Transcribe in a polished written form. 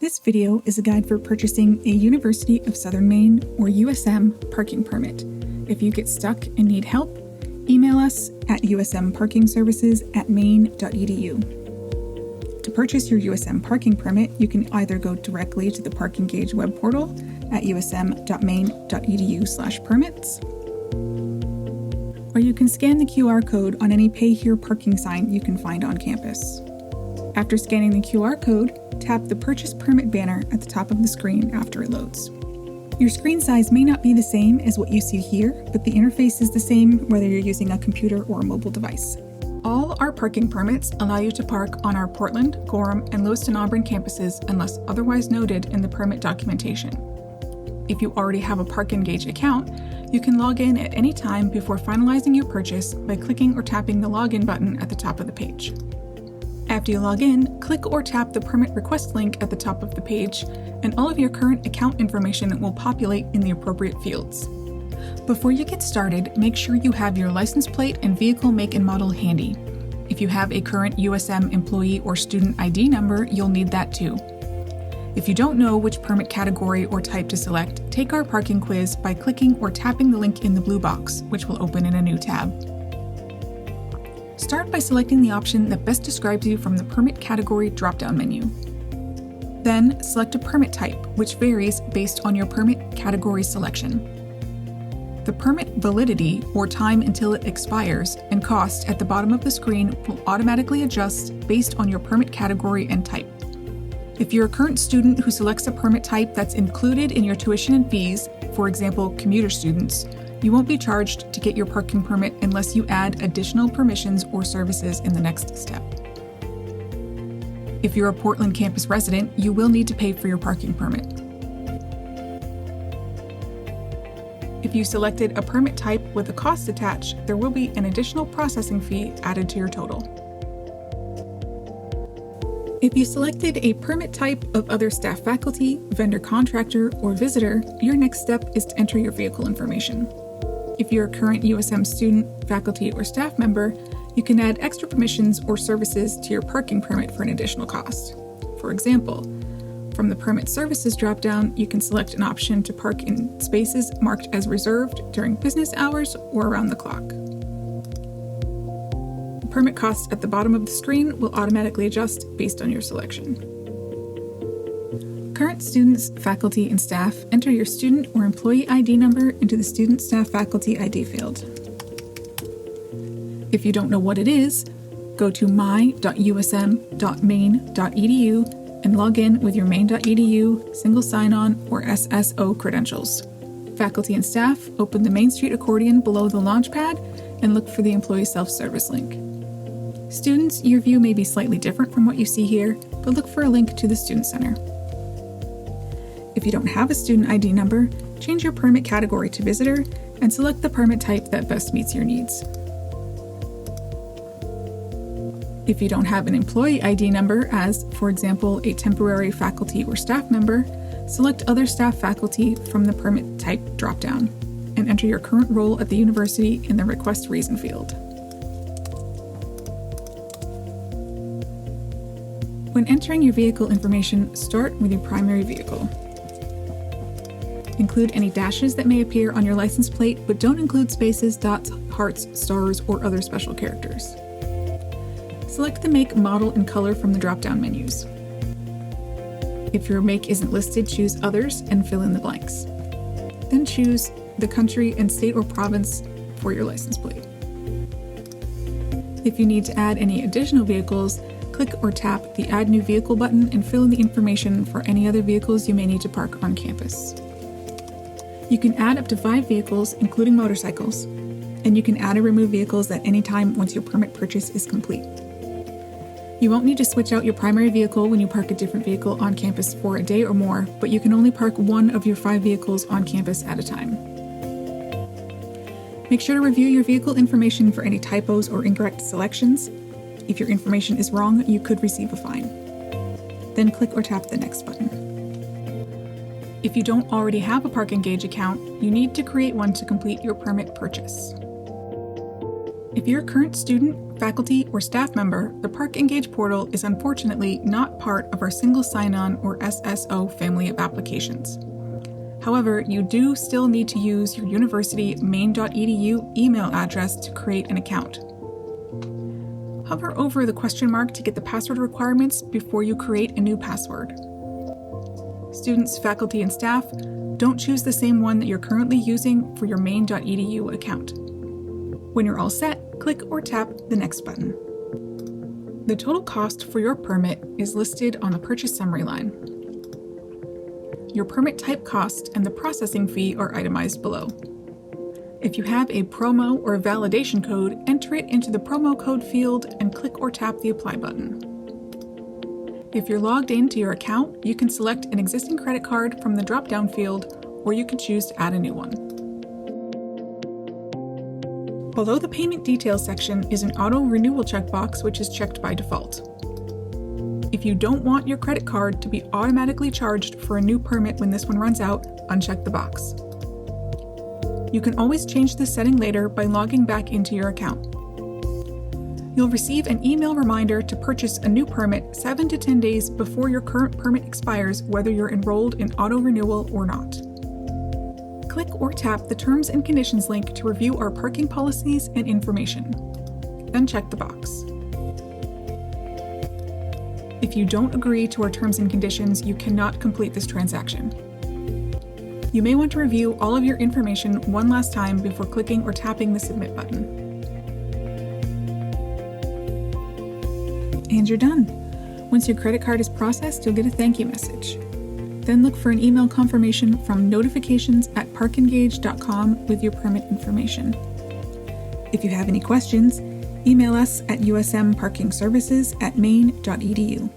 This video is a guide for purchasing a University of Southern Maine, or USM, parking permit. If you get stuck and need help, email us at usmparkingservices@maine.edu. To purchase your USM parking permit, you can either go directly to the Parking Gauge web portal at usm.maine.edu/permits, or you can scan the QR code on any Pay Here parking sign you can find on campus. After scanning the QR code, tap the Purchase Permit banner at the top of the screen after it loads. Your screen size may not be the same as what you see here, but the interface is the same whether you're using a computer or a mobile device. All our parking permits allow you to park on our Portland, Gorham, and Lewiston Auburn campuses unless otherwise noted in the permit documentation. If you already have a Parking Gauge account, you can log in at any time before finalizing your purchase by clicking or tapping the Login button at the top of the page. After you log in, click or tap the permit request link at the top of the page, and all of your current account information will populate in the appropriate fields. Before you get started, make sure you have your license plate and vehicle make and model handy. If you have a current USM employee or student ID number, you'll need that too. If you don't know which permit category or type to select, take our parking quiz by clicking or tapping the link in the blue box, which will open in a new tab. Start by selecting the option that best describes you from the Permit Category drop-down menu. Then, select a permit type, which varies based on your permit category selection. The permit validity, or time until it expires, and cost at the bottom of the screen will automatically adjust based on your permit category and type. If you're a current student who selects a permit type that's included in your tuition and fees, for example, commuter students, you won't be charged to get your parking permit unless you add additional permissions or services in the next step. If you're a Portland campus resident, you will need to pay for your parking permit. If you selected a permit type with a cost attached, there will be an additional processing fee added to your total. If you selected a permit type of other staff faculty, vendor contractor, or visitor, your next step is to enter your vehicle information. If you're a current USM student, faculty, or staff member, you can add extra permissions or services to your parking permit for an additional cost. For example, from the Permit Services dropdown, you can select an option to park in spaces marked as reserved during business hours or around the clock. The permit cost at the bottom of the screen will automatically adjust based on your selection. Current students, faculty, and staff enter your student or employee ID number into the Student Staff Faculty ID field. If you don't know what it is, go to my.usm.maine.edu and log in with your maine.edu single sign-on or SSO credentials. Faculty and staff open the Main Street accordion below the Launchpad and look for the Employee Self-Service link. Students, your view may be slightly different from what you see here, but look for a link to the Student Center. If you don't have a student ID number, change your permit category to visitor and select the permit type that best meets your needs. If you don't have an employee ID number, as, for example, a temporary faculty or staff member, select Other Staff Faculty from the Permit Type dropdown and enter your current role at the university in the Request Reason field. When entering your vehicle information, start with your primary vehicle. Include any dashes that may appear on your license plate, but don't include spaces, dots, hearts, stars, or other special characters. Select the make, model, and color from the drop-down menus. If your make isn't listed, choose Others and fill in the blanks. Then choose the country and state or province for your license plate. If you need to add any additional vehicles, click or tap the Add New Vehicle button and fill in the information for any other vehicles you may need to park on campus. You can add up to 5 vehicles, including motorcycles, and you can add or remove vehicles at any time once your permit purchase is complete. You won't need to switch out your primary vehicle when you park a different vehicle on campus for a day or more, but you can only park one of your 5 vehicles on campus at a time. Make sure to review your vehicle information for any typos or incorrect selections. If your information is wrong, you could receive a fine. Then click or tap the Next button. If you don't already have a Parking Gauge account, you need to create one to complete your permit purchase. If you're a current student, faculty, or staff member, the ParkEngage portal is unfortunately not part of our Single Sign-On or SSO family of applications. However, you do still need to use your university maine.edu email address to create an account. Hover over the question mark to get the password requirements before you create a new password. Students, faculty, and staff, don't choose the same one that you're currently using for your maine.edu account. When you're all set, click or tap the Next button. The total cost for your permit is listed on the purchase summary line. Your permit type cost and the processing fee are itemized below. If you have a promo or validation code, enter it into the promo code field and click or tap the Apply button. If you're logged into your account, you can select an existing credit card from the drop-down field, or you can choose to add a new one. Although the payment details section is an auto renewal checkbox, which is checked by default. If you don't want your credit card to be automatically charged for a new permit when this one runs out, uncheck the box. You can always change this setting later by logging back into your account. You'll receive an email reminder to purchase a new permit 7 to 10 days before your current permit expires, whether you're enrolled in auto renewal or not. Click or tap the Terms and Conditions link to review our parking policies and information. Then check the box. If you don't agree to our terms and conditions, you cannot complete this transaction. You may want to review all of your information one last time before clicking or tapping the Submit button. And you're done. Once your credit card is processed, you'll get a thank you message. Then look for an email confirmation from notifications@parkengage.com with your permit information. If you have any questions, email us at usmparkingservices@maine.edu.